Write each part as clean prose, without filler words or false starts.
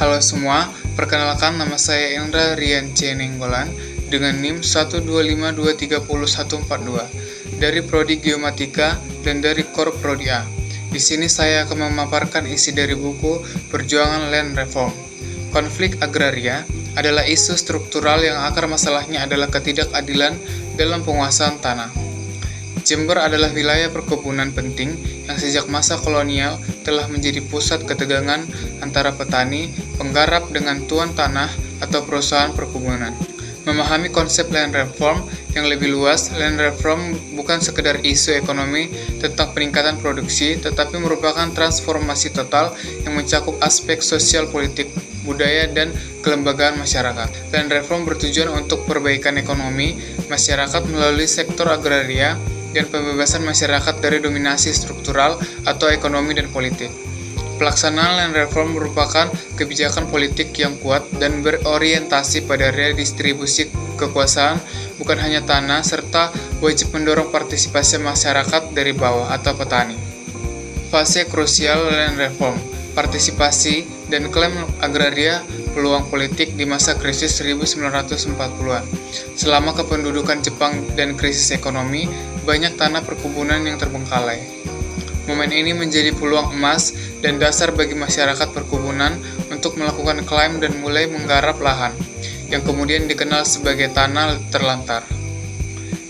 Halo semua, perkenalkan nama saya Indra Rian C. Nenggolan dengan NIM 125230142 dari Prodi Geomatika dan dari Kor Prodi A. Di sini saya akan memaparkan isi dari buku Perjuangan Land Reform. Konflik agraria adalah isu struktural yang akar masalahnya adalah ketidakadilan dalam penguasaan tanah. Jember adalah wilayah perkebunan penting yang sejak masa kolonial telah menjadi pusat ketegangan antara petani, penggarap dengan tuan tanah atau perusahaan perkebunan. Memahami konsep land reform yang lebih luas, land reform bukan sekedar isu ekonomi tentang peningkatan produksi, tetapi merupakan transformasi total yang mencakup aspek sosial, politik, budaya, dan kelembagaan masyarakat. Land reform bertujuan untuk perbaikan ekonomi masyarakat melalui sektor agraria dan pembebasan masyarakat dari dominasi struktural atau ekonomi dan politik. Pelaksanaan land reform merupakan kebijakan politik yang kuat dan berorientasi pada redistribusi kekuasaan, bukan hanya tanah, serta wajib mendorong partisipasi masyarakat dari bawah atau petani. Fase krusial land reform, partisipasi dan klaim agraria, peluang politik di masa krisis 1940-an. Selama kependudukan Jepang dan krisis ekonomi, banyak tanah perkebunan yang terbengkalai. Momen ini menjadi peluang emas dan dasar bagi masyarakat perkebunan untuk melakukan klaim dan mulai menggarap lahan, yang kemudian dikenal sebagai tanah terlantar.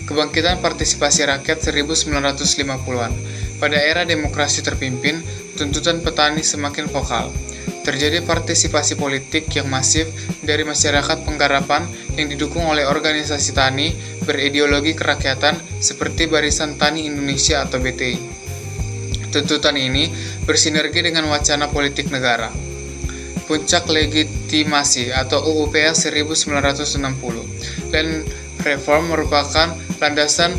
Kebangkitan partisipasi rakyat 1950-an. Pada era demokrasi terpimpin, tuntutan petani semakin vokal. Terjadi partisipasi politik yang masif dari masyarakat penggarapan yang didukung oleh organisasi tani berideologi kerakyatan seperti Barisan Tani Indonesia atau BTI. Tuntutan ini bersinergi dengan wacana politik negara. Puncak legitimasi atau UUPA 1960. Land reform merupakan landasan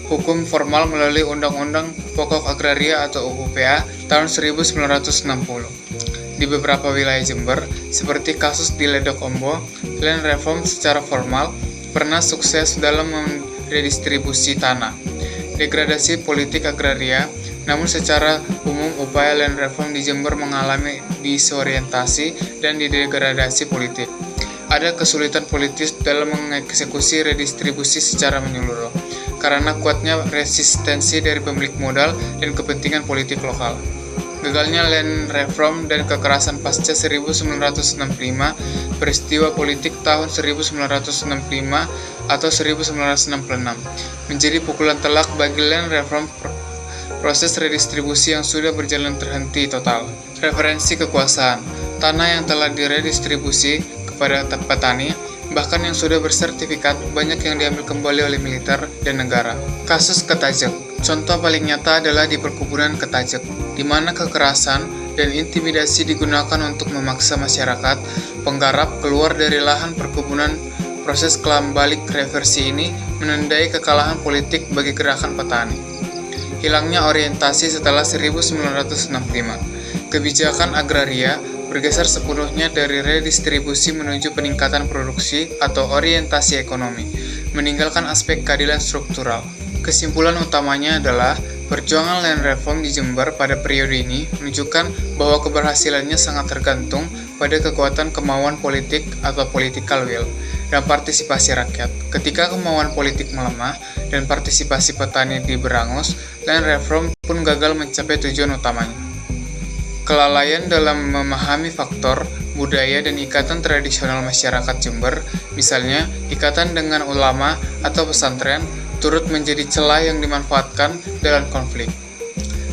hukum formal melalui Undang-Undang Pokok Agraria atau UUPA tahun 1960. Di beberapa wilayah Jember, seperti kasus di Ledok Ombo, land reform secara formal pernah sukses dalam redistribusi tanah. Degradasi politik agraria, namun secara umum upaya land reform di Jember mengalami disorientasi dan degradasi politik. Ada kesulitan politis dalam mengeksekusi redistribusi secara menyeluruh, karena kuatnya resistensi dari pemilik modal dan kepentingan politik lokal. Gagalnya land reform dan kekerasan pasca 1965, peristiwa politik tahun 1965 atau 1966, menjadi pukulan telak bagi land reform. Proses redistribusi yang sudah berjalan terhenti total. Referensi kekuasaan, tanah yang telah diredistribusi kepada petani, bahkan yang sudah bersertifikat, banyak yang diambil kembali oleh militer dan negara. Kasus Ketajek, contoh paling nyata adalah di perkebunan Ketajek, di mana kekerasan dan intimidasi digunakan untuk memaksa masyarakat penggarap keluar dari lahan perkebunan. Proses kelam balik reversi ini menandai kekalahan politik bagi gerakan petani. Hilangnya orientasi setelah 1965. Kebijakan agraria bergeser sepenuhnya dari redistribusi menuju peningkatan produksi atau orientasi ekonomi, meninggalkan aspek keadilan struktural. Kesimpulan utamanya adalah perjuangan land reform di Jember pada periode ini menunjukkan bahwa keberhasilannya sangat tergantung pada kekuatan kemauan politik atau political will dan partisipasi rakyat. Ketika kemauan politik melemah dan partisipasi petani diberangus, land reform pun gagal mencapai tujuan utamanya. Kelalaian dalam memahami faktor, budaya, dan ikatan tradisional masyarakat Jember, misalnya ikatan dengan ulama atau pesantren, turut menjadi celah yang dimanfaatkan dalam konflik.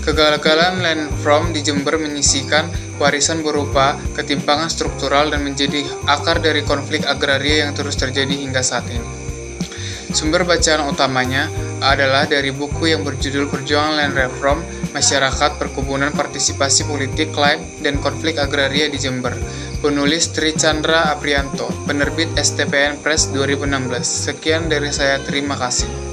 Kegagalan land reform di Jember menyisihkan warisan berupa ketimpangan struktural dan menjadi akar dari konflik agraria yang terus terjadi hingga saat ini. Sumber bacaan utamanya adalah dari buku yang berjudul Perjuangan Land Reform, Masyarakat, Perkebunan, Partisipasi Politik, Klaim, dan Konflik Agraria di Jember. Penulis Tri Chandra Aprianto, penerbit STPN Press 2016. Sekian dari saya, terima kasih.